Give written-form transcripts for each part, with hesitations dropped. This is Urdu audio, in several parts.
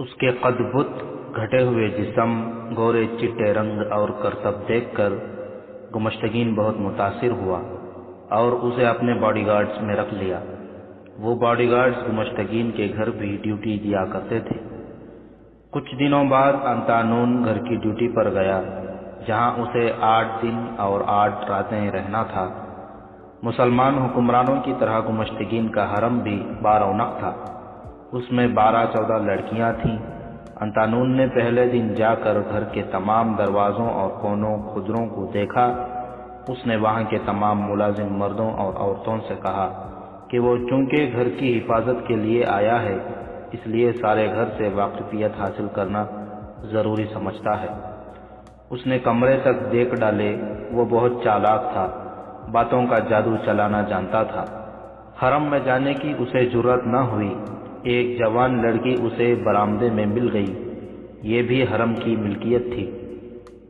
اس کے قد بت، گھٹے ہوئے جسم، گورے چٹے رنگ اور کرتب دیکھ کر گمشتگین بہت متاثر ہوا اور اسے اپنے باڈی گارڈز میں رکھ لیا۔ وہ باڈی گارڈز گمشتگین کے گھر بھی ڈیوٹی دیا کرتے تھے۔ کچھ دنوں بعد انتانون گھر کی ڈیوٹی پر گیا، جہاں اسے 8 دن اور 8 راتیں رہنا تھا۔ مسلمان حکمرانوں کی طرح گمشتگین کا حرم بھی بارونق تھا۔ اس میں 12-14 لڑکیاں تھیں۔ انتانون نے پہلے دن جا کر گھر کے تمام دروازوں اور کونوں کھدروں کو دیکھا۔ اس نے وہاں کے تمام ملازم مردوں اور عورتوں سے کہا کہ وہ چونکہ گھر کی حفاظت کے لیے آیا ہے، اس لیے سارے گھر سے واقفیت حاصل کرنا ضروری سمجھتا ہے۔ اس نے کمرے تک دیکھ ڈالے۔ وہ بہت چالاک تھا، باتوں کا جادو چلانا جانتا تھا۔ حرم میں جانے کی اسے جرأت نہ ہوئی۔ ایک جوان لڑکی اسے برآمدے میں مل گئی، یہ بھی حرم کی ملکیت تھی۔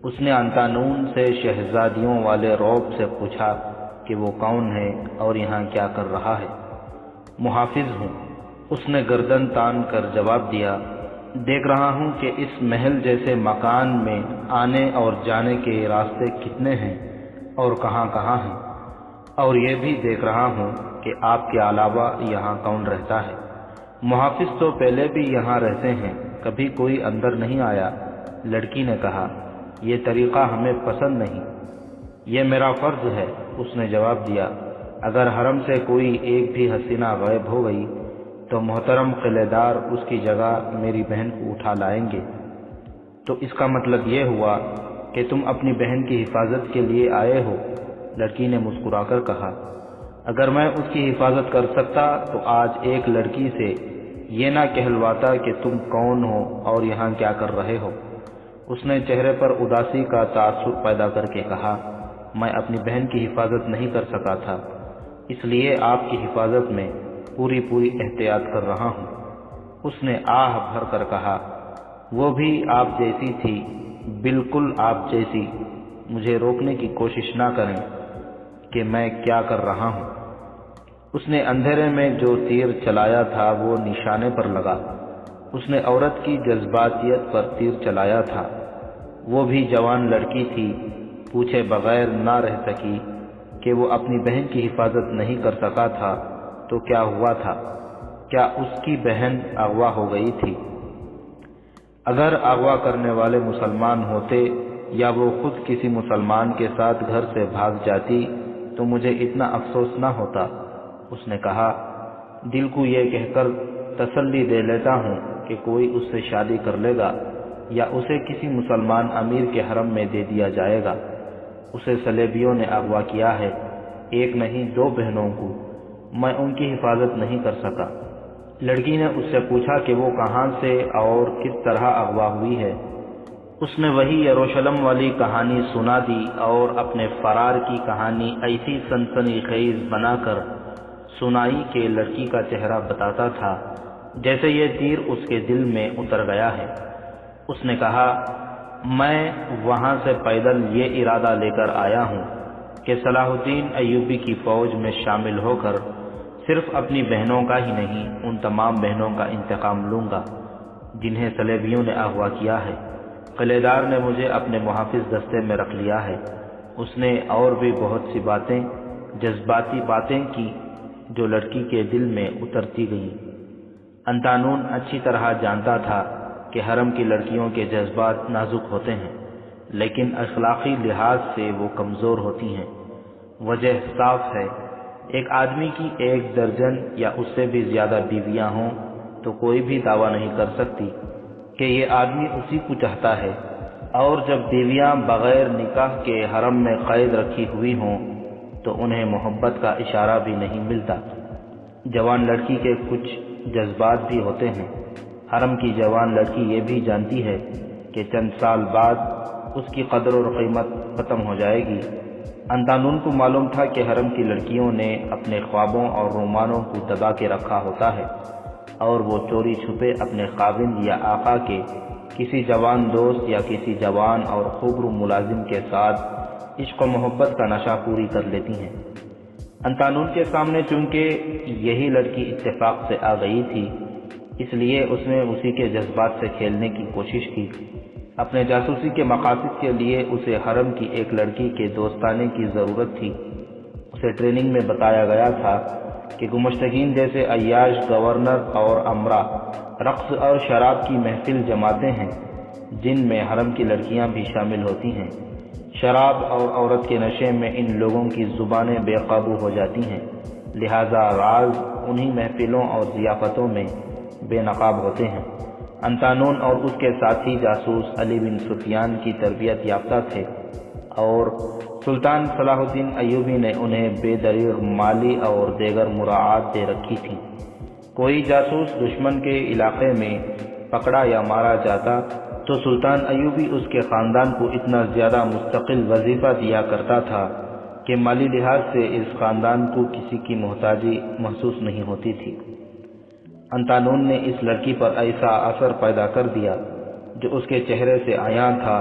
اس نے انتانون سے شہزادیوں والے رعب سے پوچھا کہ وہ کون ہے اور یہاں کیا کر رہا ہے۔ محافظ ہوں، اس نے گردن تان کر جواب دیا۔ دیکھ رہا ہوں کہ اس محل جیسے مکان میں آنے اور جانے کے راستے کتنے ہیں اور کہاں کہاں ہیں، اور یہ بھی دیکھ رہا ہوں کہ آپ کے علاوہ یہاں کون رہتا ہے۔ محافظ تو پہلے بھی یہاں رہتے ہیں، کبھی کوئی اندر نہیں آیا۔ لڑکی نے کہا، یہ طریقہ ہمیں پسند نہیں، یہ میرا فرض ہے۔ اس نے جواب دیا، اگر حرم سے کوئی ایک بھی حسینہ غائب ہو گئی تو محترم قلعے دار اس کی جگہ میری بہن کو اٹھا لائیں گے۔ تو اس کا مطلب یہ ہوا کہ تم اپنی بہن کی حفاظت کے لیے آئے ہو؟ لڑکی نے مسکرا کر کہا، اگر میں اس کی حفاظت کر سکتا تو آج ایک لڑکی سے یہ نہ کہلواتا کہ تم کون ہو اور یہاں کیا کر رہے ہو۔ اس نے چہرے پر اداسی کا تاثر پیدا کر کے کہا، میں اپنی بہن کی حفاظت نہیں کر سکا تھا، اس لیے آپ کی حفاظت میں پوری احتیاط کر رہا ہوں۔ اس نے آہ بھر کر کہا، وہ بھی آپ جیسی تھی، بالکل آپ جیسی۔ مجھے روکنے کی کوشش نہ کریں کہ میں کیا کر رہا ہوں۔ اس نے اندھیرے میں جو تیر چلایا تھا وہ نشانے پر لگا۔ اس نے عورت کی جذباتیت پر تیر چلایا تھا۔ وہ بھی جوان لڑکی تھی، پوچھے بغیر نہ رہ سکی کہ وہ اپنی بہن کی حفاظت نہیں کر سکا تھا تو کیا ہوا تھا؟ کیا اس کی بہن اغوا ہو گئی تھی؟ اگر اغوا کرنے والے مسلمان ہوتے یا وہ خود کسی مسلمان کے ساتھ گھر سے بھاگ جاتی تو مجھے اتنا افسوس نہ ہوتا۔ اس نے کہا، دل کو یہ کہہ کر تسلی دے لیتا ہوں کہ کوئی اس سے شادی کر لے گا یا اسے کسی مسلمان امیر کے حرم میں دے دیا جائے گا۔ اسے صلیبیوں نے اغوا کیا ہے، ایک نہیں 2 بہنوں کو۔ میں ان کی حفاظت نہیں کر سکا۔ لڑکی نے اس سے پوچھا کہ وہ کہاں سے اور کس طرح اغوا ہوئی ہے۔ اس نے وہی یروشلم والی کہانی سنا دی اور اپنے فرار کی کہانی ایسی سنسنی خیز بنا کر سنائی کہ لڑکی کا چہرہ بتاتا تھا جیسے یہ تیر اس کے دل میں اتر گیا ہے۔ اس نے کہا، میں وہاں سے پیدل یہ ارادہ لے کر آیا ہوں کہ صلاح الدین ایوبی کی فوج میں شامل ہو کر صرف اپنی بہنوں کا ہی نہیں، ان تمام بہنوں کا انتقام لوں گا جنہیں صلیبیوں نے اغوا کیا ہے۔ قلعے دار نے مجھے اپنے محافظ دستے میں رکھ لیا ہے۔ اس نے اور بھی بہت سی باتیں، جذباتی باتیں کی جو لڑکی کے دل میں اترتی گئیں۔ انتانون اچھی طرح جانتا تھا کہ حرم کی لڑکیوں کے جذبات نازک ہوتے ہیں، لیکن اخلاقی لحاظ سے وہ کمزور ہوتی ہیں۔ وجہ صاف ہے، ایک آدمی کی 1 درجن یا اس سے بھی زیادہ بیویاں ہوں تو کوئی بھی دعویٰ نہیں کر سکتی کہ یہ آدمی اسی کو چاہتا ہے، اور جب بیویاں بغیر نکاح کے حرم میں قید رکھی ہوئی ہوں تو انہیں محبت کا اشارہ بھی نہیں ملتا۔ جوان لڑکی کے کچھ جذبات بھی ہوتے ہیں۔ حرم کی جوان لڑکی یہ بھی جانتی ہے کہ چند سال بعد اس کی قدر اور قیمت ختم ہو جائے گی۔ انتانون کو معلوم تھا کہ حرم کی لڑکیوں نے اپنے خوابوں اور رومانوں کو دبا کے رکھا ہوتا ہے، اور وہ چوری چھپے اپنے خاوند یا آقا کے کسی جوان دوست یا کسی جوان اور خوبرو ملازم کے ساتھ عشق و محبت کا نشہ پوری کر لیتی ہیں۔ انتانون کے سامنے چونکہ یہی لڑکی اتفاق سے آ گئی تھی، اس لیے اس نے اسی کے جذبات سے کھیلنے کی کوشش کی۔ اپنے جاسوسی کے مقاصد کے لیے اسے حرم کی ایک لڑکی کے دوستانے کی ضرورت تھی۔ اسے ٹریننگ میں بتایا گیا تھا کہ گمشتگین جیسے عیاش، گورنر اور امرا رقص اور شراب کی محفل جماتے ہیں، جن میں حرم کی لڑکیاں بھی شامل ہوتی ہیں۔ شراب اور عورت کے نشے میں ان لوگوں کی زبانیں بے قابو ہو جاتی ہیں، لہذا راز انہی محفلوں اور ضیافتوں میں بے نقاب ہوتے ہیں۔ انطانون اور اس کے ساتھی جاسوس علی بن سفیان کی تربیت یافتہ تھے اور سلطان صلاح الدین ایوبی نے انہیں بے دریغ مالی اور دیگر مراعات دے رکھی تھی۔ کوئی جاسوس دشمن کے علاقے میں پکڑا یا مارا جاتا تو سلطان ایوبی اس کے خاندان کو اتنا زیادہ مستقل وظیفہ دیا کرتا تھا کہ مالی لحاظ سے اس خاندان کو کسی کی محتاجی محسوس نہیں ہوتی تھی۔ انطانون نے اس لڑکی پر ایسا اثر پیدا کر دیا جو اس کے چہرے سے عیاں تھا۔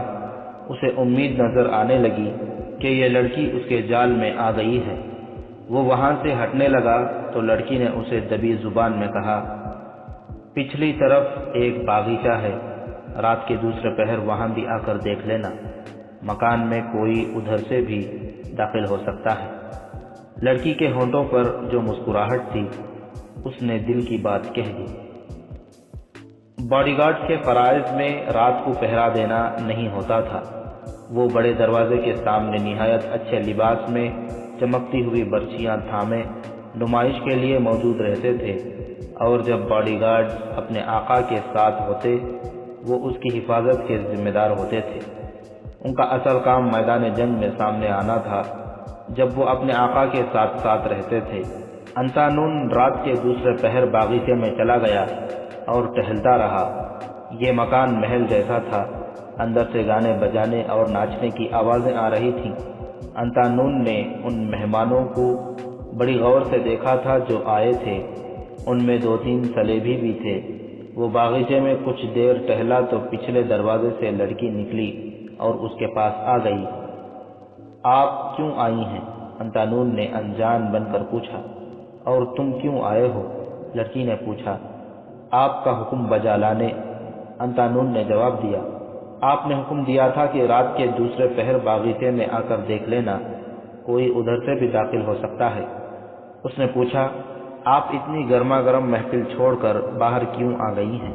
اسے امید نظر آنے لگی کہ یہ لڑکی اس کے جال میں آ گئی ہے۔ وہ وہاں سے ہٹنے لگا تو لڑکی نے اسے دبی زبان میں کہا، پچھلی طرف ایک باغیچہ ہے، رات کے دوسرے پہر وہاں بھی آ کر دیکھ لینا، مکان میں کوئی ادھر سے بھی داخل ہو سکتا ہے۔ لڑکی کے ہونٹوں پر جو مسکراہٹ تھی، اس نے دل کی بات کہہ دی۔ باڈی گارڈز کے فرائض میں رات کو پہرا دینا نہیں ہوتا تھا۔ وہ بڑے دروازے کے سامنے نہایت اچھے لباس میں چمکتی ہوئی برچیاں تھامے نمائش کے لیے موجود رہتے تھے، اور جب باڈی گارڈز اپنے آقا کے ساتھ ہوتے وہ اس کی حفاظت کے ذمہ دار ہوتے تھے۔ ان کا اصل کام میدان جنگ میں سامنے آنا تھا جب وہ اپنے آقا کے ساتھ ساتھ رہتے تھے۔ انطانون رات کے دوسرے پہر باغیچے میں چلا گیا اور ٹہلتا رہا۔ یہ مکان محل جیسا تھا، اندر سے گانے بجانے اور ناچنے کی آوازیں آ رہی تھیں۔ انطانون نے ان مہمانوں کو بڑی غور سے دیکھا تھا جو آئے تھے، ان میں 2-3 سلیبی بھی تھے۔ وہ باغیچے میں کچھ دیر ٹہلا تو پچھلے دروازے سے لڑکی نکلی اور اس کے پاس آ گئی۔ آپ کیوں آئی ہیں؟ انطانون نے انجان بن کر پوچھا۔ اور تم کیوں آئے ہو؟ لڑکی نے پوچھا۔ آپ کا حکم بجا لانے، انطانون نے جواب دیا۔ آپ نے حکم دیا تھا کہ رات کے دوسرے پہر باغیچے میں آ کر دیکھ لینا، کوئی ادھر سے بھی داخل ہو سکتا ہے۔ اس نے پوچھا، آپ اتنی گرما گرم محفل چھوڑ کر باہر کیوں آ گئی ہیں؟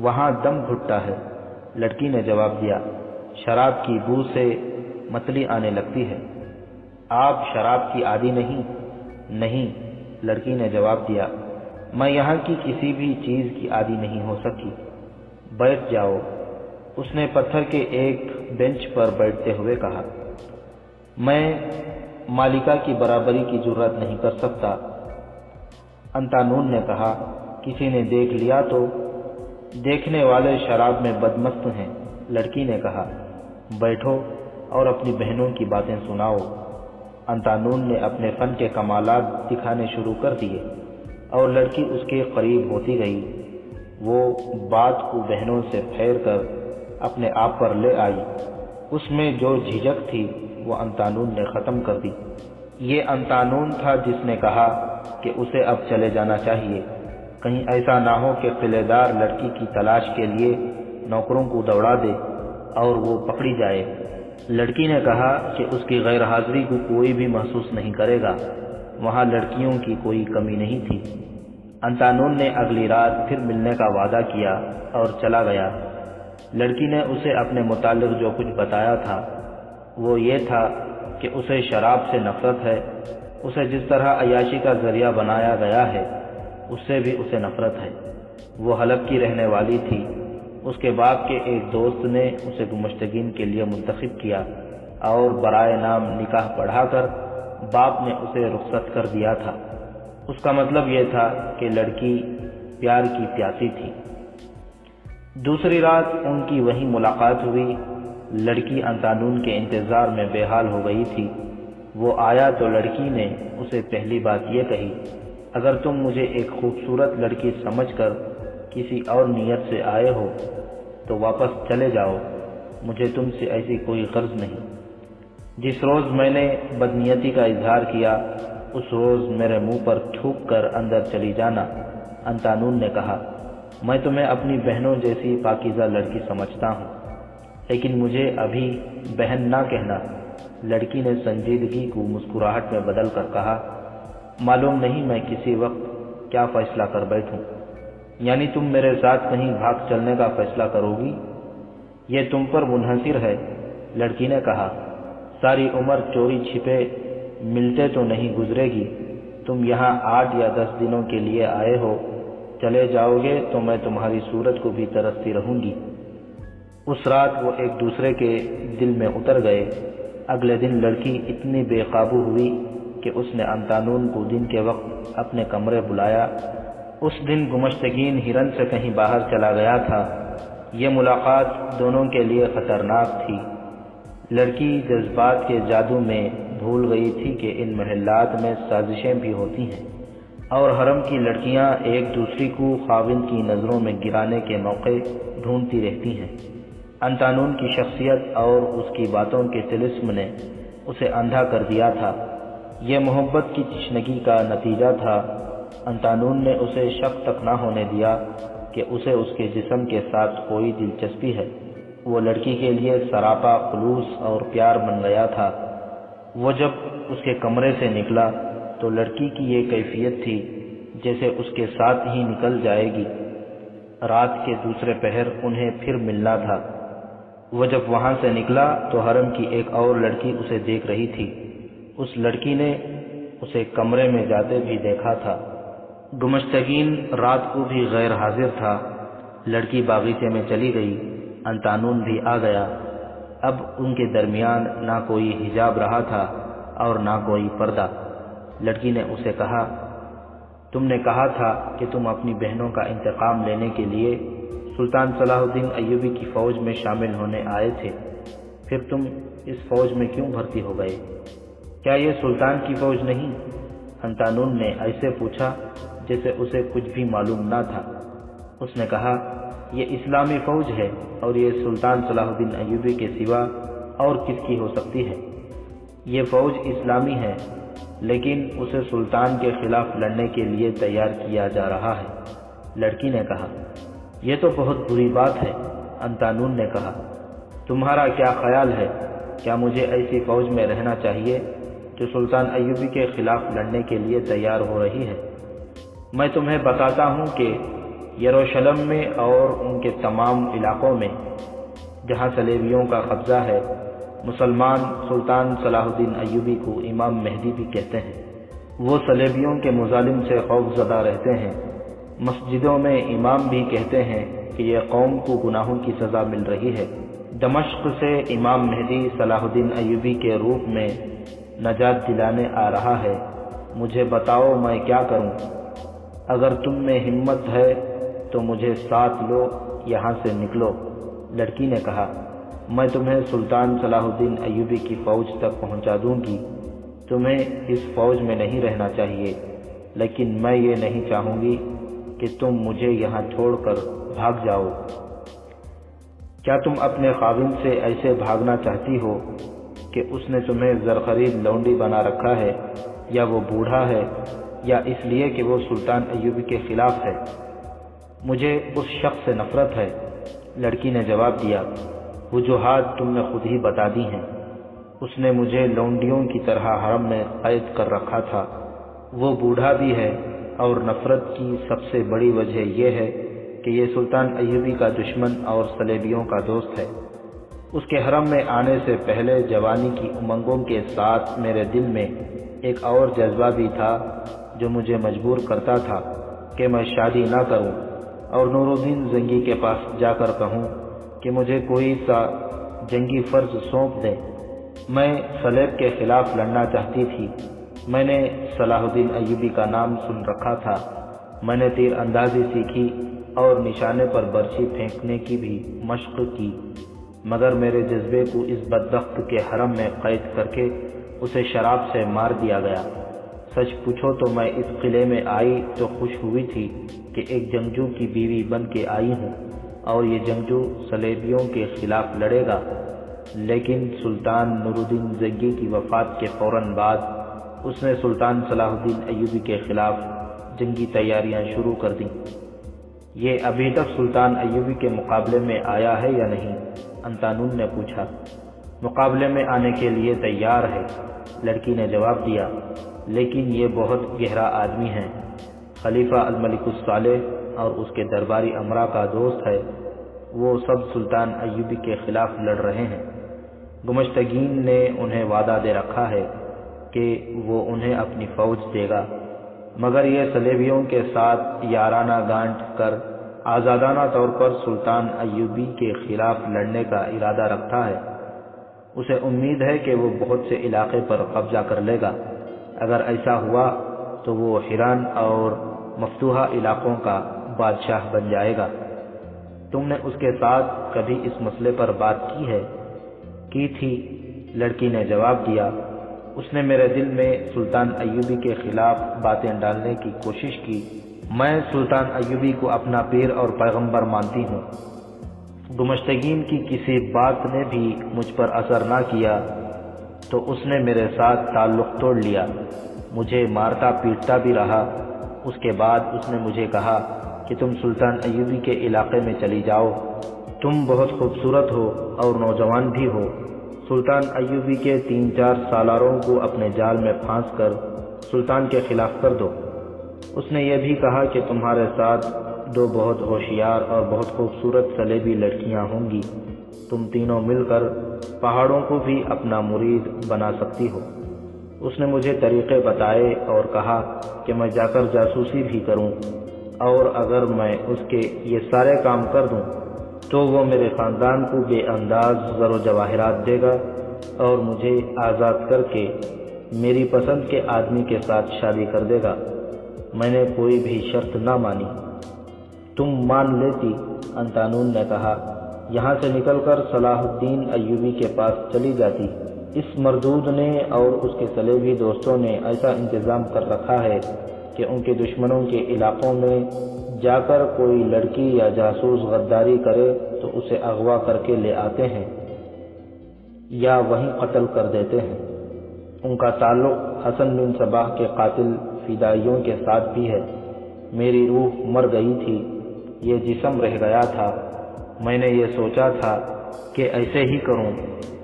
وہاں دم گھٹتا ہے، لڑکی نے جواب دیا۔ شراب کی بو سے متلی آنے لگتی ہے۔ آپ شراب کی عادی نہیں؟ نہیں، لڑکی نے جواب دیا، میں یہاں کی کسی بھی چیز کی عادی نہیں ہو سکی۔ بیٹھ جاؤ، اس نے پتھر کے ایک بینچ پر بیٹھتے ہوئے کہا۔ میں مالکہ کی برابری کی جرات نہیں کر سکتا، انطانون نے کہا۔ کسی نے دیکھ لیا تو؟ دیکھنے والے شراب میں بدمست ہیں، لڑکی نے کہا۔ بیٹھو اور اپنی بہنوں کی باتیں سناؤ۔ انطانون نے اپنے فن کے کمالات دکھانے شروع کر دیے اور لڑکی اس کے قریب ہوتی گئی۔ وہ بات کو بہنوں سے پھیر کر اپنے آپ پر لے آئی۔ اس میں جو جھجک تھی وہ انطانون نے ختم کر دی۔ یہ انطانون تھا جس نے کہا کہ اسے اب چلے جانا چاہیے، کہیں ایسا نہ ہو کہ قلعے دار لڑکی کی تلاش کے لیے نوکروں کو دوڑا دے اور وہ پکڑی جائے۔ لڑکی نے کہا کہ اس کی غیر حاضری کو کوئی بھی محسوس نہیں کرے گا، وہاں لڑکیوں کی کوئی کمی نہیں تھی۔ انطانون نے اگلی رات پھر ملنے کا وعدہ کیا اور چلا گیا۔ لڑکی نے اسے اپنے متعلق جو کچھ بتایا تھا وہ یہ تھا کہ اسے شراب سے نفرت ہے، اسے جس طرح عیاشی کا ذریعہ بنایا گیا ہے اس سے بھی اسے نفرت ہے۔ وہ حلب کی رہنے والی تھی۔ اس کے باپ کے ایک دوست نے اسے گمشتگین کے لیے منتخب کیا اور برائے نام نکاح پڑھا کر باپ نے اسے رخصت کر دیا تھا۔ اس کا مطلب یہ تھا کہ لڑکی پیار کی پیاسی تھی۔ دوسری رات ان کی وہیں ملاقات ہوئی۔ لڑکی انطانون کے انتظار میں بے حال ہو گئی تھی۔ وہ آیا تو لڑکی نے اسے پہلی بات یہ کہی، اگر تم مجھے ایک خوبصورت لڑکی سمجھ کر کسی اور نیت سے آئے ہو تو واپس چلے جاؤ، مجھے تم سے ایسی کوئی غرض نہیں۔ جس روز میں نے بدنیتی کا اظہار کیا اس روز میرے منہ پر تھوک کر اندر چلی جانا، انطانون نے کہا۔ میں تمہیں اپنی بہنوں جیسی پاکیزہ لڑکی سمجھتا ہوں، لیکن مجھے ابھی بہن نہ کہنا۔ لڑکی نے سنجیدگی کو مسکراہٹ میں بدل کر کہا، معلوم نہیں میں کسی وقت کیا فیصلہ کر بیٹھوں۔ یعنی تم میرے ساتھ کہیں بھاگ چلنے کا فیصلہ کرو گی؟ یہ تم پر منحصر ہے، لڑکی نے کہا۔ ساری عمر چوری چھپے ملتے تو نہیں گزرے گی۔ تم یہاں 8 یا 10 دنوں کے لیے آئے ہو، چلے جاؤ گے تو میں تمہاری صورت کو بھی ترستی رہوں گی۔ اس رات وہ ایک دوسرے کے دل میں اتر گئے۔ اگلے دن لڑکی اتنی بے قابو ہوئی کہ اس نے انتانون کو دن کے وقت اپنے کمرے بلایا۔ اس دن گمشتگین ہرن سے کہیں باہر چلا گیا تھا۔ یہ ملاقات دونوں کے لیے خطرناک تھی۔ لڑکی جذبات کے جادو میں بھول گئی تھی کہ ان محلات میں سازشیں بھی ہوتی ہیں، اور حرم کی لڑکیاں ایک دوسری کو خاوند کی نظروں میں گرانے کے موقع ڈھونڈتی رہتی ہیں۔ انتانون کی شخصیت اور اس کی باتوں کے طلسم نے اسے اندھا کر دیا تھا۔ یہ محبت کی تشنگی کا نتیجہ تھا۔ انتانون نے اسے شک تک نہ ہونے دیا کہ اسے اس کے جسم کے ساتھ کوئی دلچسپی ہے۔ وہ لڑکی کے لیے سراپا خلوص اور پیار بن گیا تھا۔ وہ جب اس کے کمرے سے نکلا تو لڑکی کی یہ کیفیت تھی جیسے اس کے ساتھ ہی نکل جائے گی۔ رات کے دوسرے پہر انہیں پھر ملنا تھا۔ وہ جب وہاں سے نکلا تو حرم کی ایک اور لڑکی اسے دیکھ رہی تھی۔ اس لڑکی نے اسے کمرے میں جاتے بھی دیکھا تھا۔ گمشتگین رات کو بھی غیر حاضر تھا۔ لڑکی باغیچے میں چلی گئی، انتانون بھی آ گیا۔ اب ان کے درمیان نہ کوئی حجاب رہا تھا اور نہ کوئی پردہ۔ لڑکی نے اسے کہا، تم نے کہا تھا کہ تم اپنی بہنوں کا انتقام لینے کے لیے سلطان صلاح الدین ایوبی کی فوج میں شامل ہونے آئے تھے، پھر تم اس فوج میں کیوں بھرتی ہو گئے؟ کیا یہ سلطان کی فوج نہیں؟ انتانون نے ایسے پوچھا جیسے اسے کچھ بھی معلوم نہ تھا۔ اس نے کہا، یہ اسلامی فوج ہے اور یہ سلطان صلاح الدین ایوبی کے سوا اور کس کی ہو سکتی ہے؟ یہ فوج اسلامی ہے، لیکن اسے سلطان کے خلاف لڑنے کے لیے تیار کیا جا رہا ہے۔ لڑکی نے کہا، یہ تو بہت بری بات ہے۔ انتانون نے کہا، تمہارا کیا خیال ہے؟ کیا مجھے ایسی فوج میں رہنا چاہیے جو سلطان ایوبی کے خلاف لڑنے کے لیے تیار ہو رہی ہے؟ میں تمہیں بتاتا ہوں کہ یروشلم میں اور ان کے تمام علاقوں میں جہاں صلیبیوں کا قبضہ ہے، مسلمان سلطان صلاح الدین ایوبی کو امام مہدی بھی کہتے ہیں۔ وہ صلیبیوں کے مظالم سے خوف زدہ رہتے ہیں۔ مسجدوں میں امام بھی کہتے ہیں کہ یہ قوم کو گناہوں کی سزا مل رہی ہے۔ دمشق سے امام مہدی صلاح الدین ایوبی کے روپ میں نجات دلانے آ رہا ہے۔ مجھے بتاؤ میں کیا کروں؟ اگر تم میں ہمت ہے تو مجھے ساتھ لو، یہاں سے نکلو۔ لڑکی نے کہا، میں تمہیں سلطان صلاح الدین ایوبی کی فوج تک پہنچا دوں گی۔ تمہیں اس فوج میں نہیں رہنا چاہیے، لیکن میں یہ نہیں چاہوں گی کہ تم مجھے یہاں چھوڑ کر بھاگ جاؤ۔ کیا تم اپنے خاوند سے ایسے بھاگنا چاہتی ہو کہ اس نے تمہیں زرخرید لونڈی بنا رکھا ہے، یا وہ بوڑھا ہے، یا اس لیے کہ وہ سلطان ایوبی کے خلاف ہے؟ مجھے اس شخص سے نفرت ہے۔ لڑکی نے جواب دیا، وجوہات تم نے خود ہی بتا دی ہیں۔ اس نے مجھے لونڈیوں کی طرح حرم میں قید کر رکھا تھا۔ وہ بوڑھا بھی ہے، اور نفرت کی سب سے بڑی وجہ یہ ہے کہ یہ سلطان ایوبی کا دشمن اور صلیبیوں کا دوست ہے۔ اس کے حرم میں آنے سے پہلے جوانی کی امنگوں کے ساتھ میرے دل میں ایک اور جذبہ بھی تھا جو مجھے مجبور کرتا تھا کہ میں شادی نہ کروں اور نور الدین زنگی کے پاس جا کر کہوں کہ مجھے کوئی سا جنگی فرض سونپ دے۔ میں صلیب کے خلاف لڑنا چاہتی تھی۔ میں نے صلاح الدین ایوبی کا نام سن رکھا تھا۔ میں نے تیر اندازی سیکھی اور نشانے پر برچھی پھینکنے کی بھی مشق کی، مگر میرے جذبے کو اس بدبخت کے حرم میں قید کر کے اسے شراب سے مار دیا گیا۔ سچ پوچھو تو میں اس قلعے میں آئی تو خوش ہوئی تھی کہ ایک جنگجو کی بیوی بن کے آئی ہوں، اور یہ جنگجو صلیبیوں کے خلاف لڑے گا۔ لیکن سلطان نور الدین زنگی کی وفات کے فوراً بعد اس نے سلطان صلاح الدین ایوبی کے خلاف جنگی تیاریاں شروع کر دیں۔ یہ ابھی تک سلطان ایوبی کے مقابلے میں آیا ہے یا نہیں؟ انطانون نے پوچھا۔ مقابلے میں آنے کے لیے تیار ہے، لڑکی نے جواب دیا، لیکن یہ بہت گہرا آدمی ہے، خلیفہ الملک الصالح اور اس کے درباری امراء کا دوست ہے، وہ سب سلطان ایوبی کے خلاف لڑ رہے ہیں۔ گمشتگین نے انہیں وعدہ دے رکھا ہے کہ وہ انہیں اپنی فوج دے گا، مگر یہ صلیبیوں کے ساتھ یارانہ گانٹ کر آزادانہ طور پر سلطان ایوبی کے خلاف لڑنے کا ارادہ رکھتا ہے۔ اسے امید ہے کہ وہ بہت سے علاقے پر قبضہ کر لے گا۔ اگر ایسا ہوا تو وہ حیران اور مفتوحہ علاقوں کا بادشاہ بن جائے گا۔ تم نے اس کے ساتھ کبھی اس مسئلے پر بات کی ہے؟ کی تھی، لڑکی نے جواب دیا۔ اس نے میرے دل میں سلطان ایوبی کے خلاف باتیں ڈالنے کی کوشش کی۔ میں سلطان ایوبی کو اپنا پیر اور پیغمبر مانتی ہوں۔ گمشتگین کی کسی بات نے بھی مجھ پر اثر نہ کیا تو اس نے میرے ساتھ تعلق توڑ لیا، مجھے مارتا پیٹتا بھی رہا۔ اس کے بعد اس نے مجھے کہا کہ تم سلطان ایوبی کے علاقے میں چلی جاؤ، تم بہت خوبصورت ہو اور نوجوان بھی ہو۔ سلطان ایوبی کے 3-4 سالاروں کو اپنے جال میں پھانس کر سلطان کے خلاف کر دو۔ اس نے یہ بھی کہا کہ تمہارے ساتھ 2 بہت ہوشیار اور بہت خوبصورت صلیبی لڑکیاں ہوں گی، تم تینوں مل کر پہاڑوں کو بھی اپنا مرید بنا سکتی ہو۔ اس نے مجھے طریقے بتائے اور کہا کہ میں جا کر جاسوسی بھی کروں، اور اگر میں اس کے یہ سارے کام کر دوں تو وہ میرے خاندان کو بے انداز زر و جواہرات دے گا اور مجھے آزاد کر کے میری پسند کے آدمی کے ساتھ شادی کر دے گا۔ میں نے کوئی بھی شرط نہ مانی۔ تم مان لیتی، انطانون نے کہا، یہاں سے نکل کر صلاح الدین ایوبی کے پاس چلی جاتی۔ اس مردود نے اور اس کے صلیبی دوستوں نے ایسا انتظام کر رکھا ہے کہ ان کے دشمنوں کے علاقوں میں جا کر کوئی لڑکی یا جاسوس غداری کرے تو اسے اغوا کر کے لے آتے ہیں یا وہیں قتل کر دیتے ہیں۔ ان کا تعلق حسن بن صباح کے قاتل فدائیوں کے ساتھ بھی ہے۔ میری روح مر گئی تھی، یہ جسم رہ گیا تھا۔ میں نے یہ سوچا تھا کہ ایسے ہی کروں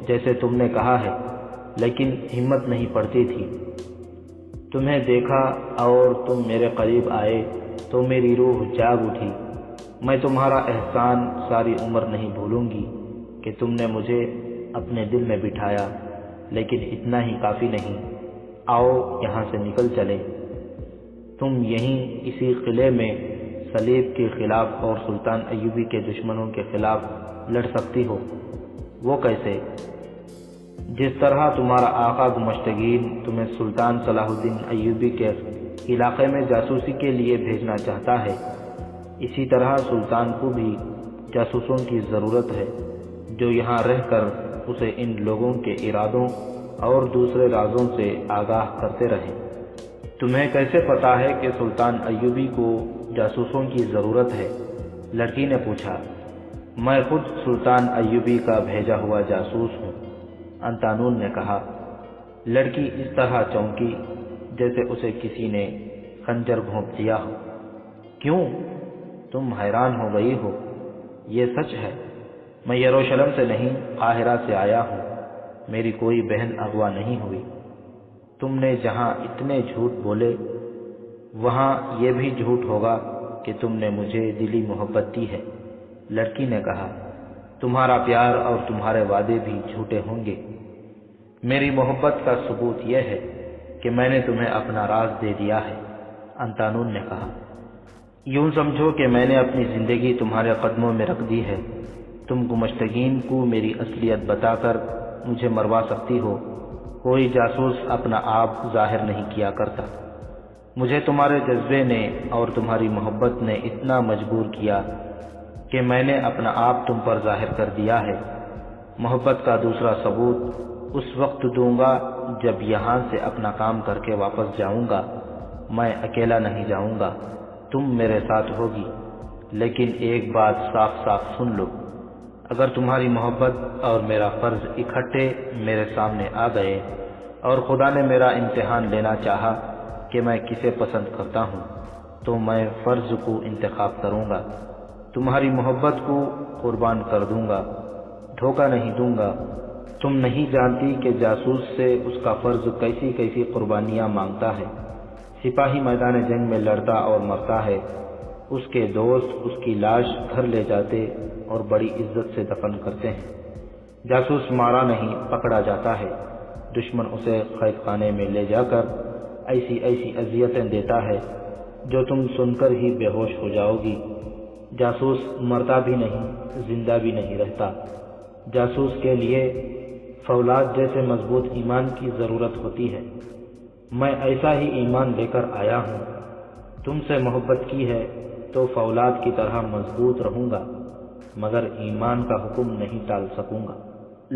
جیسے تم نے کہا ہے، لیکن ہمت نہیں پڑتی تھی۔ تمہیں دیکھا اور تم میرے قریب آئے تو میری روح جاگ اٹھی۔ میں تمہارا احسان ساری عمر نہیں بھولوں گی کہ تم نے مجھے اپنے دل میں بٹھایا، لیکن اتنا ہی کافی نہیں۔ آؤ یہاں سے نکل چلے۔ تم یہیں اسی قلعے میں صلیب کے خلاف اور سلطان ایوبی کے دشمنوں کے خلاف لڑ سکتی ہو۔ وہ کیسے؟ جس طرح تمہارا آقا گمشتگین تمہیں سلطان صلاح الدین ایوبی کے علاقے میں جاسوسی کے لیے بھیجنا چاہتا ہے، اسی طرح سلطان کو بھی جاسوسوں کی ضرورت ہے جو یہاں رہ کر اسے ان لوگوں کے ارادوں اور دوسرے رازوں سے آگاہ کرتے رہیں۔ تمہیں کیسے پتا ہے کہ سلطان ایوبی کو جاسوسوں کی ضرورت ہے؟ لڑکی نے پوچھا۔ میں خود سلطان ایوبی کا بھیجا ہوا جاسوس ہوں، انطانون نے کہا۔ لڑکی اس طرح چونکی جیسے اسے کسی نے خنجر گھونپ دیا ہو۔ کیوں؟ تم حیران ہو گئی ہو؟ یہ سچ ہے، میں یروشلم سے نہیں، قاہرہ سے آیا ہوں۔ میری کوئی بہن اغوا نہیں ہوئی۔ تم نے جہاں اتنے جھوٹ بولے وہاں یہ بھی جھوٹ ہوگا کہ تم نے مجھے دلی محبت دی ہے، لڑکی نے کہا۔ تمہارا پیار اور تمہارے وعدے بھی جھوٹے ہوں گے۔ میری محبت کا ثبوت یہ ہے کہ میں نے تمہیں اپنا راز دے دیا ہے، انطانون نے کہا۔ یوں سمجھو کہ میں نے اپنی زندگی تمہارے قدموں میں رکھ دی ہے۔ تم گمشتگین کو میری اصلیت بتا کر مجھے مروا سکتی ہو۔ کوئی جاسوس اپنا آپ ظاہر نہیں کیا کرتا۔ مجھے تمہارے جذبے نے اور تمہاری محبت نے اتنا مجبور کیا کہ میں نے اپنا آپ تم پر ظاہر کر دیا ہے۔ محبت کا دوسرا ثبوت اس وقت دوں گا جب یہاں سے اپنا کام کر کے واپس جاؤں گا۔ میں اکیلا نہیں جاؤں گا، تم میرے ساتھ ہوگی۔ لیکن ایک بات صاف صاف سن لو، اگر تمہاری محبت اور میرا فرض اکٹھے میرے سامنے آ گئے اور خدا نے میرا امتحان لینا چاہا کہ میں کسے پسند کرتا ہوں، تو میں فرض کو انتخاب کروں گا۔ تمہاری محبت کو قربان کر دوں گا، دھوکہ نہیں دوں گا۔ تم نہیں جانتی کہ جاسوس سے اس کا فرض کیسی کیسی قربانیاں مانگتا ہے۔ سپاہی میدان جنگ میں لڑتا اور مرتا ہے، اس کے دوست اس کی لاش گھر لے جاتے اور بڑی عزت سے دفن کرتے ہیں۔ جاسوس مارا نہیں پکڑا جاتا ہے، دشمن اسے قید خانے میں لے جا کر ایسی ایسی اذیتیں دیتا ہے جو تم سن کر ہی بے ہوش ہو جاؤ گی۔ جاسوس مرتا بھی نہیں، زندہ بھی نہیں رہتا۔ جاسوس کے لیے فولاد جیسے مضبوط ایمان کی ضرورت ہوتی ہے۔ میں ایسا ہی ایمان لے کر آیا ہوں۔ تم سے محبت کی ہے تو فولاد کی طرح مضبوط رہوں گا، مگر ایمان کا حکم نہیں ٹال سکوں گا۔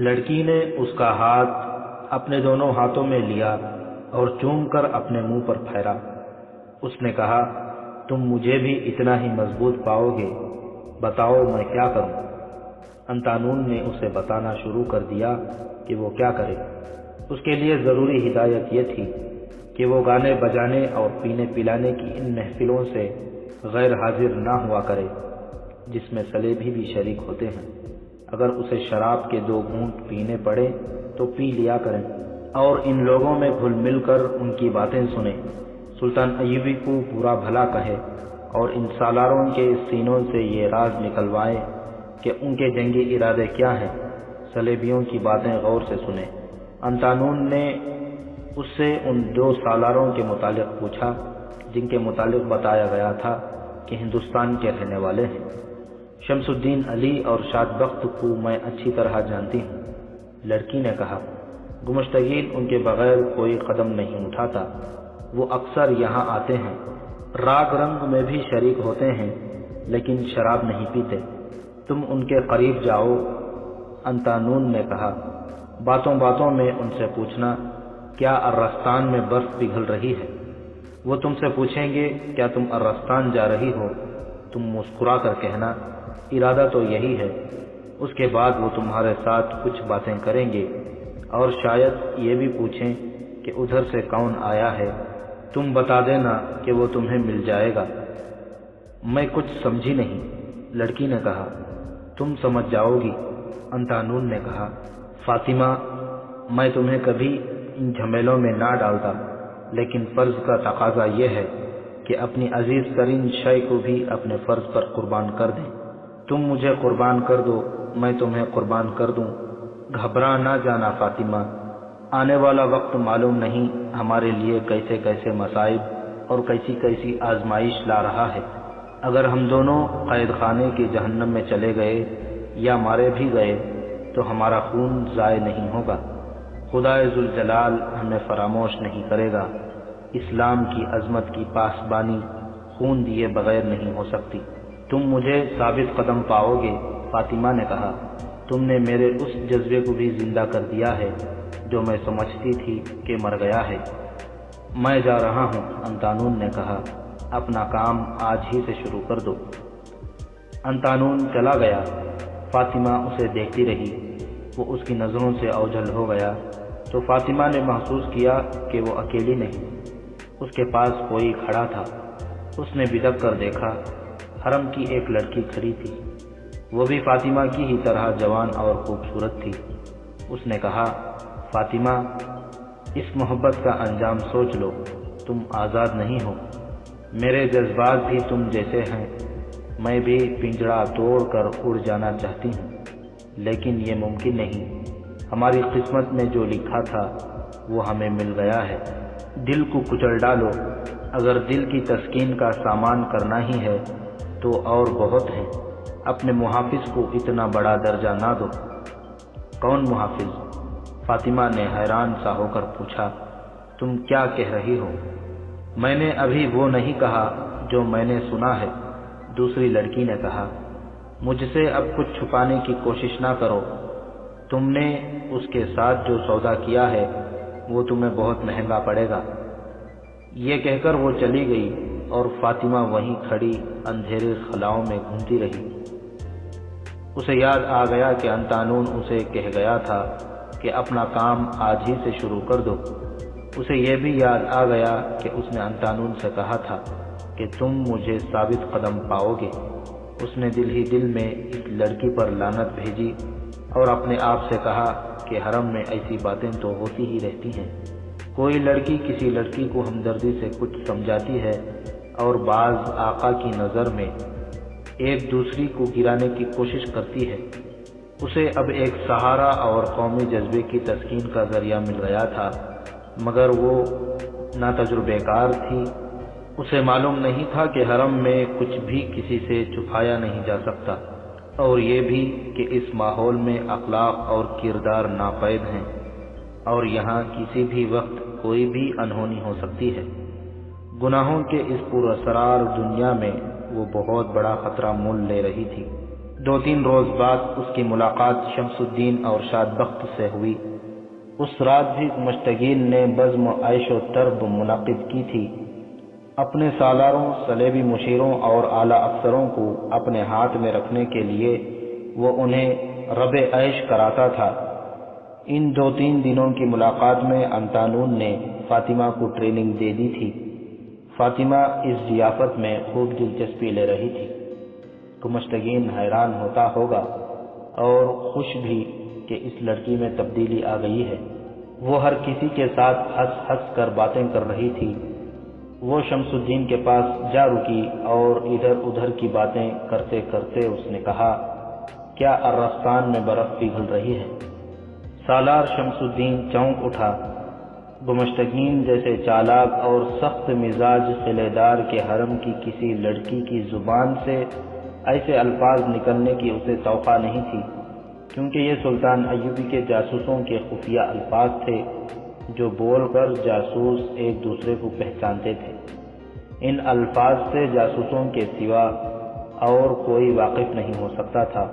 لڑکی نے اس کا ہاتھ اپنے دونوں ہاتھوں میں لیا اور چوم کر اپنے منہ پر پھیرا۔ اس نے کہا، تم مجھے بھی اتنا ہی مضبوط پاؤ گے، بتاؤ میں کیا کروں؟ انطانون نے اسے بتانا شروع کر دیا کہ وہ کیا کرے۔ اس کے لیے ضروری ہدایت یہ تھی کہ وہ گانے بجانے اور پینے پلانے کی ان محفلوں سے غیر حاضر نہ ہوا کرے جس میں سلیبی بھی شریک ہوتے ہیں۔ اگر اسے شراب کے 2 گھونٹ پینے پڑے تو پی لیا کریں اور ان لوگوں میں گھل مل کر ان کی باتیں سنیں۔ سلطان ایوبی کو برا بھلا کہے اور ان سالاروں کے سینوں سے یہ راز نکلوائے کہ ان کے جنگی ارادے کیا ہیں۔ سلیبیوں کی باتیں غور سے سنیں۔ انطانون نے اس سے ان 2 سالاروں کے متعلق پوچھا جن کے متعلق بتایا گیا تھا کہ ہندوستان کے رہنے والے ہیں۔ شمس الدین علی اور شاد بخت کو میں اچھی طرح جانتی ہوں۔ لڑکی نے کہا، گمشتگین ان کے بغیر کوئی قدم نہیں اٹھاتا، وہ اکثر یہاں آتے ہیں، راگ رنگ میں بھی شریک ہوتے ہیں، لیکن شراب نہیں پیتے۔ تم ان کے قریب جاؤ۔ انطانون نے کہا، باتوں باتوں میں ان سے پوچھنا کیا ارستان میں برف پگھل رہی ہے؟ وہ تم سے پوچھیں گے کیا تم ارستان جا رہی ہو؟ تم مسکرا کر کہنا، ارادہ تو یہی ہے۔ اس کے بعد وہ تمہارے ساتھ کچھ باتیں کریں گے اور شاید یہ بھی پوچھیں کہ ادھر سے کون آیا ہے۔ تم بتا دینا کہ وہ تمہیں مل جائے گا۔ میں کچھ سمجھی نہیں، لڑکی نے کہا۔ تم سمجھ جاؤ گی، انطانون نے کہا۔ فاطمہ، میں تمہیں کبھی ان جھمیلوں میں نہ ڈالتا، لیکن فرض کا تقاضا یہ ہے کہ اپنی عزیز ترین شے کو بھی اپنے فرض پر قربان کر دیں۔ تم مجھے قربان کر دو، میں تمہیں قربان کر دوں۔ گھبرا نہ جانا فاطمہ، آنے والا وقت معلوم نہیں ہمارے لیے کیسے کیسے مصائب اور کیسی کیسی آزمائش لا رہا ہے۔ اگر ہم دونوں قید خانے کی جہنم میں چلے گئے یا مارے بھی گئے تو ہمارا خون ضائع نہیں ہوگا۔ خدائے ذوالجلال ہمیں فراموش نہیں کرے گا۔ اسلام کی عظمت کی پاسبانی خون دیے بغیر نہیں ہو سکتی۔ تم مجھے ثابت قدم پاؤ گے، فاطمہ نے کہا۔ تم نے میرے اس جذبے کو بھی زندہ کر دیا ہے جو میں سمجھتی تھی کہ مر گیا ہے۔ میں جا رہا ہوں، انطانون نے کہا، اپنا کام آج ہی سے شروع کر دو۔ انطانون چلا گیا۔ فاطمہ اسے دیکھتی رہی۔ وہ اس کی نظروں سے اوجھل ہو گیا تو فاطمہ نے محسوس کیا کہ وہ اکیلی نہیں، اس کے پاس کوئی کھڑا تھا۔ اس نے بدک کر دیکھا، حرم کی ایک لڑکی کھڑی تھی، وہ بھی فاطمہ کی ہی طرح جوان اور خوبصورت تھی۔ اس نے کہا، فاطمہ، اس محبت کا انجام سوچ لو، تم آزاد نہیں ہو۔ میرے جذبات بھی تم جیسے ہیں، میں بھی پنجرا توڑ کر اڑ جانا چاہتی ہوں، لیکن یہ ممکن نہیں۔ ہماری قسمت میں جو لکھا تھا وہ ہمیں مل گیا ہے۔ دل کو کچل ڈالو، اگر دل کی تسکین کا سامان کرنا ہی ہے تو اور بہت ہے۔ اپنے محافظ کو اتنا بڑا درجہ نہ دو۔ کون محافظ؟ فاطمہ نے حیران سا ہو کر پوچھا، تم کیا کہہ رہی ہو؟ میں نے ابھی وہ نہیں کہا جو میں نے سنا ہے، دوسری لڑکی نے کہا۔ مجھ سے اب کچھ چھپانے کی کوشش نہ کرو، تم نے اس کے ساتھ جو سودا کیا ہے وہ تمہیں بہت مہنگا پڑے گا۔ یہ کہہ کر وہ چلی گئی اور فاطمہ وہیں کھڑی اندھیرے خلاؤں میں گھومتی رہی۔ اسے یاد آ گیا کہ انطانون اسے کہہ گیا تھا کہ اپنا کام آج ہی سے شروع کر دو۔ اسے یہ بھی یاد آ گیا کہ اس نے انطانون سے کہا تھا کہ تم مجھے ثابت قدم پاؤ گے۔ اس نے دل ہی دل میں اس لڑکی پر لعنت بھیجی اور اپنے آپ سے کہا کہ حرم میں ایسی باتیں تو ہوتی ہی رہتی ہیں۔ کوئی لڑکی کسی لڑکی کو ہمدردی سے کچھ سمجھاتی ہے اور بعض آقا کی نظر میں ایک دوسری کو گرانے کی کوشش کرتی ہے۔ اسے اب ایک سہارا اور قومی جذبے کی تسکین کا ذریعہ مل گیا تھا، مگر وہ ناتجربہ کار تھی۔ اسے معلوم نہیں تھا کہ حرم میں کچھ بھی کسی سے چھپایا نہیں جا سکتا، اور یہ بھی کہ اس ماحول میں اخلاق اور کردار ناپید ہیں، اور یہاں کسی بھی وقت کوئی بھی انہونی ہو سکتی ہے۔ گناہوں کے اس پراسرار دنیا میں وہ بہت بڑا خطرہ مول لے رہی تھی۔ 2-3 روز بعد اس کی ملاقات شمس الدین اور شاد بخت سے ہوئی۔ اس رات بھی گمشتگین نے بزم و عیش و طرب منعقد کی تھی۔ اپنے سالاروں، صلیبی مشیروں اور اعلیٰ افسروں کو اپنے ہاتھ میں رکھنے کے لیے وہ انہیں رب عیش کراتا تھا۔ ان 2-3 دنوں کی ملاقات میں انطانون نے فاطمہ کو ٹریننگ دے دی تھی۔ فاطمہ اس ضیافت میں خوب دلچسپی لے رہی تھی۔ گمشتگین حیران ہوتا ہوگا اور خوش بھی کہ اس لڑکی میں تبدیلی آ گئی ہے۔ وہ ہر کسی کے ساتھ ہنس ہنس کر باتیں کر رہی تھی۔ وہ شمس الدین کے پاس جا رکی اور ادھر ادھر کی باتیں کرتے کرتے اس نے کہا، کیا ارغستان میں برف پگھل رہی ہے؟ سالار شمس الدین چونک اٹھا۔ گمشتگین جیسے چالاک اور سخت مزاج قلعے دار کے حرم کی کسی لڑکی کی زبان سے ایسے الفاظ نکلنے کی اسے توقع نہیں تھی، کیونکہ یہ سلطان ایوبی کے جاسوسوں کے خفیہ الفاظ تھے جو بول کر جاسوس ایک دوسرے کو پہچانتے تھے۔ ان الفاظ سے جاسوسوں کے سوا اور کوئی واقف نہیں ہو سکتا تھا۔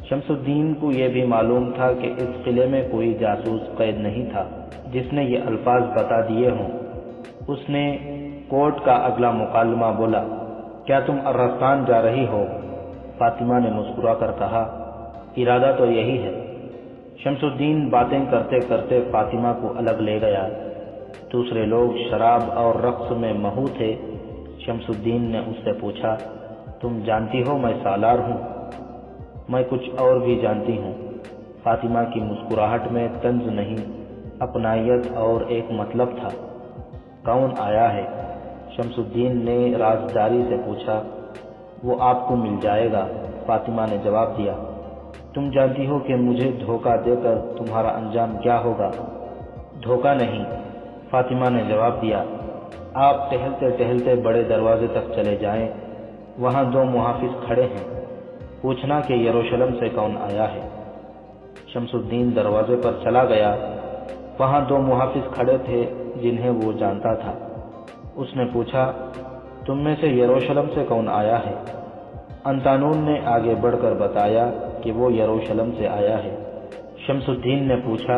شمس الدین کو یہ بھی معلوم تھا کہ اس قلعے میں کوئی جاسوس قید نہیں تھا جس نے یہ الفاظ بتا دیے ہوں۔ اس نے کورٹ کا اگلا مکالمہ بولا، کیا تم ارغستان جا رہی ہو؟ فاطمہ نے مسکرا کر کہا، ارادہ تو یہی ہے۔ شمس الدین باتیں کرتے کرتے فاطمہ کو الگ لے گیا۔ دوسرے لوگ شراب اور رقص میں مہو تھے۔ شمس الدین نے اس سے پوچھا، تم جانتی ہو میں سالار ہوں؟ میں کچھ اور بھی جانتی ہوں۔ فاطمہ کی مسکراہٹ میں طنز نہیں، اپنائیت اور ایک مطلب تھا۔ کون آیا ہے؟ شمس الدین نے رازداری سے پوچھا۔ وہ آپ کو مل جائے گا، فاطمہ نے جواب دیا۔ تم جانتی ہو کہ مجھے دھوکہ دے کر تمہارا انجام کیا ہوگا؟ دھوکہ نہیں، فاطمہ نے جواب دیا۔ آپ ٹہلتے ٹہلتے بڑے دروازے تک چلے جائیں، وہاں 2 محافظ کھڑے ہیں، پوچھنا کہ یروشلم سے کون آیا ہے۔ شمس الدین دروازے پر چلا گیا۔ وہاں 2 محافظ کھڑے تھے جنہیں وہ جانتا تھا۔ اس نے پوچھا، تم میں سے یروشلم سے کون آیا ہے؟ انطانون نے آگے بڑھ کر بتایا کہ وہ یروشلم سے آیا ہے۔ شمس الدین نے پوچھا،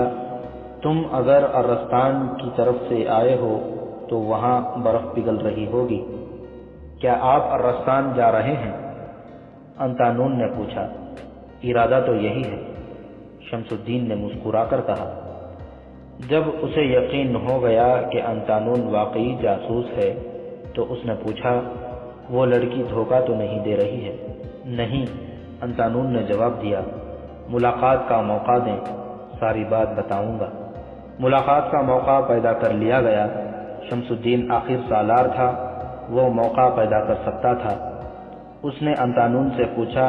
تم اگر ارغستان کی طرف سے آئے ہو تو وہاں برف پگھل رہی ہوگی، کیا آپ ارغستان جا رہے ہیں؟ انطانون نے پوچھا۔ ارادہ تو یہی ہے، شمس الدین نے مسکرا کر کہا۔ جب اسے یقین ہو گیا کہ انطانون واقعی جاسوس ہے تو اس نے پوچھا، وہ لڑکی دھوکہ تو نہیں دے رہی ہے؟ نہیں، انطانون نے جواب دیا۔ ملاقات کا موقع دیں، ساری بات بتاؤں گا۔ ملاقات کا موقع پیدا کر لیا گیا۔ شمس الدین آخر سالار تھا، وہ موقع پیدا کر سکتا تھا۔ اس نے انطانون سے پوچھا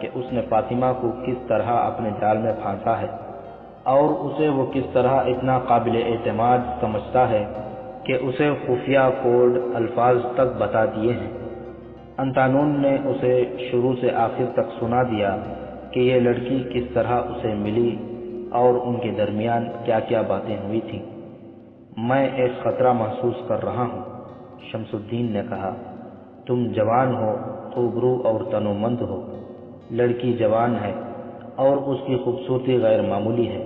کہ اس نے فاطمہ کو کس طرح اپنے جال میں پھانسا ہے اور اسے وہ کس طرح اتنا قابل اعتماد سمجھتا ہے کہ اسے خفیہ کوڈ الفاظ تک بتا دیے ہیں۔ انطانون نے اسے شروع سے آخر تک سنا دیا کہ یہ لڑکی کس طرح اسے ملی اور ان کے درمیان کیا کیا باتیں ہوئی تھیں۔ میں ایک خطرہ محسوس کر رہا ہوں، شمس الدین نے کہا۔ تم جوان ہو، خوبرو اور تنومند ہو۔ لڑکی جوان ہے اور اس کی خوبصورتی غیر معمولی ہے۔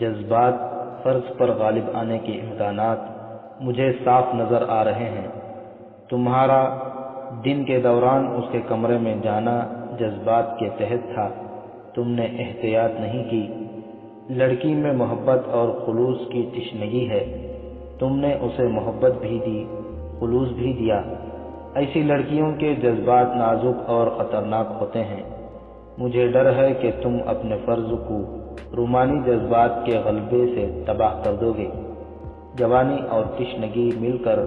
جذبات، فرض پر غالب آنے کے امکانات مجھے صاف نظر آ رہے ہیں۔ تمہارا دن کے دوران اس کے کمرے میں جانا جذبات کے تحت تھا، تم نے احتیاط نہیں کی۔ لڑکی میں محبت اور خلوص کی تشنگی ہے، تم نے اسے محبت بھی دی، خلوص بھی دیا۔ ایسی لڑکیوں کے جذبات نازک اور خطرناک ہوتے ہیں۔ مجھے ڈر ہے کہ تم اپنے فرض کو رومانی جذبات کے غلبے سے تباہ کر دو گے۔ جوانی اور تشنگی مل کر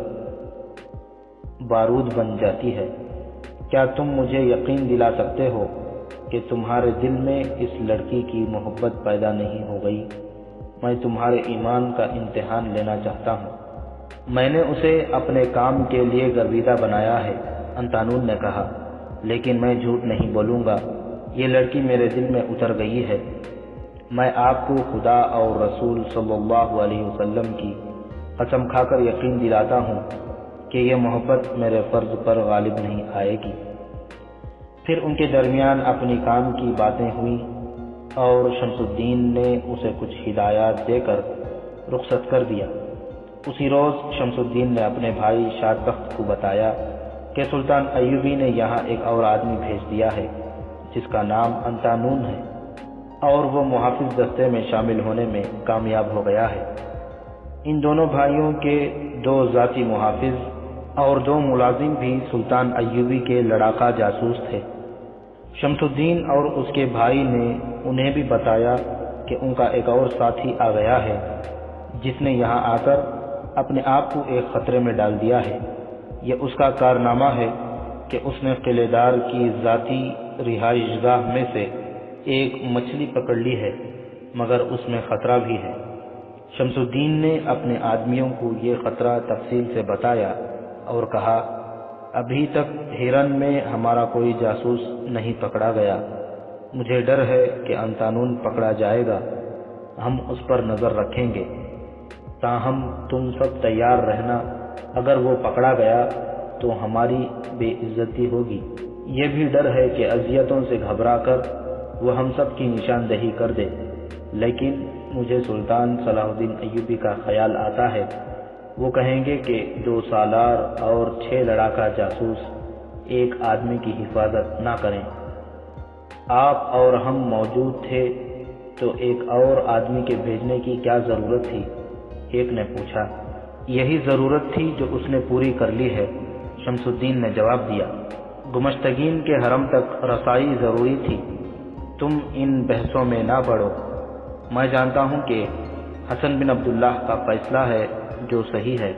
بارود بن جاتی ہے۔ کیا تم مجھے یقین دلا سکتے ہو کہ تمہارے دل میں اس لڑکی کی محبت پیدا نہیں ہو گئی؟ میں تمہارے ایمان کا امتحان لینا چاہتا ہوں۔ میں نے اسے اپنے کام کے لیے گرویدہ بنایا ہے، انطانون نے کہا، لیکن میں جھوٹ نہیں بولوں گا، یہ لڑکی میرے دل میں اتر گئی ہے۔ میں آپ کو خدا اور رسول صلی اللہ علیہ وسلم کی قسم کھا کر یقین دلاتا ہوں کہ یہ محبت میرے فرض پر غالب نہیں آئے گی۔ پھر ان کے درمیان اپنی کام کی باتیں ہوئیں اور شمس الدین نے اسے کچھ ہدایات دے کر رخصت کر دیا۔ اسی روز شمس الدین نے اپنے بھائی شادبخت کو بتایا کہ سلطان ایوبی نے یہاں ایک اور آدمی بھیج دیا ہے جس کا نام انطانون ہے، اور وہ محافظ دستے میں شامل ہونے میں کامیاب ہو گیا ہے۔ ان دونوں بھائیوں کے 2 ذاتی محافظ اور 2 ملازم بھی سلطان ایوبی کے لڑاکا جاسوس تھے۔ شمس الدین اور اس کے بھائی نے انہیں بھی بتایا کہ ان کا ایک اور ساتھی آ گیا ہے جس نے یہاں آ کر اپنے آپ کو ایک خطرے میں ڈال دیا ہے۔ یہ اس کا کارنامہ ہے کہ اس نے قلعے دار کی ذاتی رہائش گاہ میں سے ایک مچھلی پکڑ لی ہے، مگر اس میں خطرہ بھی ہے۔ شمس الدین نے اپنے آدمیوں کو یہ خطرہ تفصیل سے بتایا اور کہا، ابھی تک ہرن میں ہمارا کوئی جاسوس نہیں پکڑا گیا۔ مجھے ڈر ہے کہ انطانون پکڑا جائے گا، ہم اس پر نظر رکھیں گے، تاہم تم سب تیار رہنا، اگر وہ پکڑا گیا تو ہماری بے عزتی ہوگی۔ یہ بھی ڈر ہے کہ اذیتوں سے گھبرا کر وہ ہم سب کی نشاندہی کر دے، لیکن مجھے سلطان صلاح الدین ایوبی کا خیال آتا ہے، وہ کہیں گے کہ 2 سالار اور 6 لڑاکا جاسوس ایک آدمی کی حفاظت نہ کریں۔ آپ اور ہم موجود تھے تو ایک اور آدمی کے بھیجنے کی کیا ضرورت تھی؟ ایک نے پوچھا۔ یہی ضرورت تھی جو اس نے پوری کر لی ہے، شمس الدین نے جواب دیا۔ گمشتگین کے حرم تک رسائی ضروری تھی، تم ان بحثوں میں نہ پڑو۔ میں جانتا ہوں کہ حسن بن عبداللہ کا فیصلہ ہے جو صحیح ہے،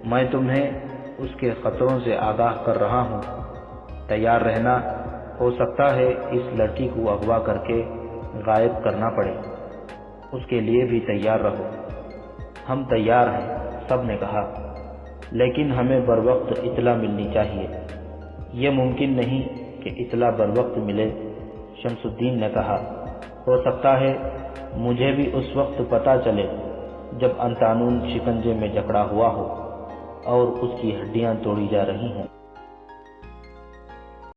میں تمہیں اس کے خطروں سے آگاہ کر رہا ہوں۔ تیار رہنا، ہو سکتا ہے اس لڑکی کو اغوا کر کے غائب کرنا پڑے، اس کے لیے بھی تیار رہو۔ ہم تیار ہیں، سب نے کہا، لیکن ہمیں بروقت اطلاع ملنی چاہیے۔ یہ ممکن نہیں کہ اطلاع بروقت ملے، شمس الدین نے کہا، ہو سکتا ہے مجھے بھی اس وقت پتہ چلے جب انطانون شکنجے میں جکڑا ہوا ہو اور اس کی ہڈیاں توڑی جا رہی ہوں۔